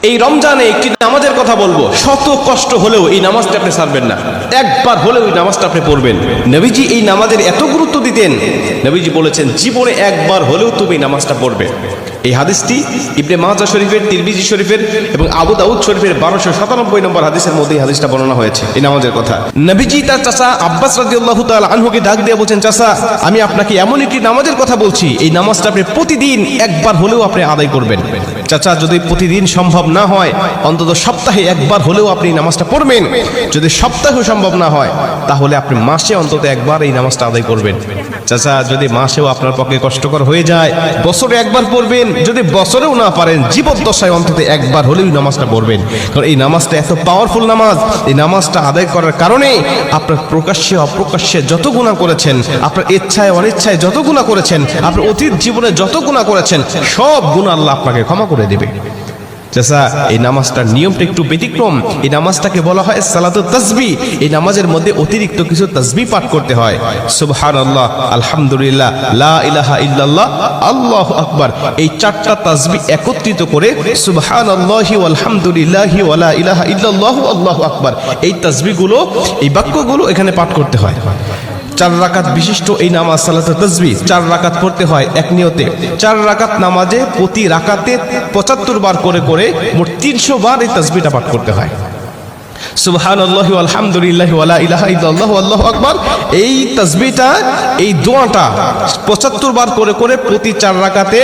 এই রমজানে একটি নামাজের কথা বলবো, শত কষ্ট হলেও এই নামাজটা আপনি ছাড়বেন না, একবার হলেও এই নামাজটা আপনি পড়বেন। নবীজি এই নামাজের এত গুরুত্ব দিতেন, নবীজি বলেছেন জীবনে একবার হলেও তুমি এই নামাজটা পড়বে। এই হাদিসটি ইবনে মাজাহ শরীফের, তিরমিজি শরীফের এবং আবু দাউদ শরীফের 1297 নম্বর হাদিসের মধ্যে এই হাদিসটা বর্ণনা হয়েছে এই নামাজের কথা। নবীজি তার চাচা আব্বাস রাদিয়াল্লাহু তাআলা আনহুকে ডাক দিয়ে বলছেন, চাচা আমি আপনাকে এমন একটি নামাজের কথা বলছি, এই নামাজটা আপনি প্রতিদিন একবার হলেও আপনি আদায় করবেন। চাচা যদি প্রতিদিন সম্ভব না হয়, অন্তত সপ্তাহে একবার হলেও আপনি এই নামাজটা পড়বেন। যদি সপ্তাহে সম্ভব না হয়, তাহলে আপনি মাসে অন্তত একবার এই নামাজটা আদায় করবেন। চাচা যদি মাসেও আপনার পক্ষে কষ্টকর হয়ে যায়, বছরে একবার পড়বেন। যদি বছরেও না পারেন, জীবদ্দশায় অন্তত একবার হলেও নামাজটা পড়বেন। কারণ এই নামাজটা এত পাওয়ারফুল নামাজ। এই নামাজটা আদায় করার কারণে আপনার প্রকাশ্যে অপ্রকাশ্যে যত গুনাহ করেছেন, আপনার ইচ্ছায় অনিচ্ছায় যত গুনাহ করেছেন, আপনার অতীত জীবনে যত গুনাহ করেছেন, সব গুনাহ আল্লাহ আপনাকে ক্ষমা করে দেবে। চাচা এই নামাজটার নিয়মটা একটু ব্যতিক্রম। এই নামাজটাকে বলা হয় সালাতুত তাসবিহ। এই নামাজের মধ্যে অতিরিক্ত কিছু তাসবিহ পাঠ করতে হয়। সুবহানাল্লাহ, আলহামদুলিল্লাহ, লা ইলাহা ইল্লাল্লাহ, আল্লাহু আকবার। এই চারটা তাসবিহ একত্রিত করে সুবহানাল্লাহি ওয়াল হামদুলিল্লাহি ওয়া লা ইলাহা ইল্লাল্লাহু আল্লাহু আকবার, এই তাসবিহগুলো, এই বাক্যগুলো এখানে পাঠ করতে হয়। 4 রাকাত বিশিষ্ট এই নামাজ সালাতুত তাসবিহ 4 রাকাত পড়তে হয় এক নিয়তে। 4 রাকাত নামাজে প্রতি রাকাতে 75 বার করে করে মোট 300 বার এই তাসবিহটা পাঠ করতে হয়। সুবহানাল্লাহি ওয়াল হামদুলিল্লাহি ওয়া লা ইলাহা ইল্লাল্লাহু আল্লাহু আকবার। এই তাসবিহটা, এই দোয়াটা 75 বার করে করে প্রতি 4 রাকাতে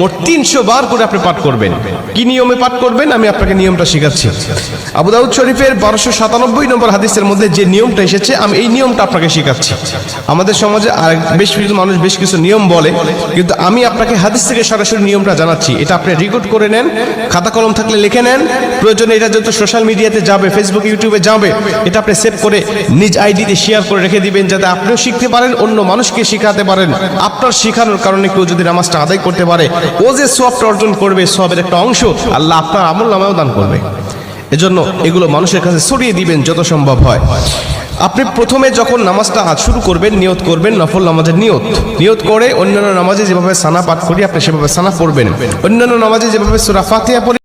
মোট 300 বার করে আপনি পাঠ করবেন। কি নিয়মে পাঠ করবেন আমি আপনাকে নিয়মটা শেখাচ্ছি। আবু দাউদ শরীফের 1297 নম্বর হাদিসের মধ্যে যে নিয়মটা এসেছে, আমি এই নিয়মটা আপনাকে শেখাচ্ছি। আমাদের সমাজে আর বেশ কিছু মানুষ বেশ কিছু নিয়ম বলে, কিন্তু আমি আপনাকে হাদিস থেকে সরাসরি নিয়মটা জানাচ্ছি। এটা আপনি রেকর্ড করে নেন, খাতা কলম থাকলে লিখে নেন। প্রয়োজনে এটা যত সোশ্যাল মিডিয়াতে যাবে, ফেসবুক ইউটিউবে যাবে, এটা আপনি সেভ করে নিজ আইডিতে শেয়ার করে রেখে দিবেন, যাতে আপনিও শিখতে পারেন, অন্য মানুষকে শেখাতে পারেন। আপনার শেখানোর কারণে কেউ যদি নামাজটা আদায় করতে পারে, ও যে সওয়াবটা অর্জন করবে, সওয়াবের একটা অংশ আল্লাহ আপনার আমলনামায়ও দান করবে। এজন্য এগুলো মানুষের কাছে ছড়িয়ে দিবেন যত সম্ভব হয়। আপনি প্রথমে যখন নামাজটা শুরু করবেন, নিয়ত করবেন, নফল নামাজের নিয়ত করে অন্যান্য নামাজে যেভাবে সানা পাঠ করি আপনি সেভাবে সানা পড়বেন। অন্যান্য নামাজে যেভাবে সূরা ফাতিহা পড়ি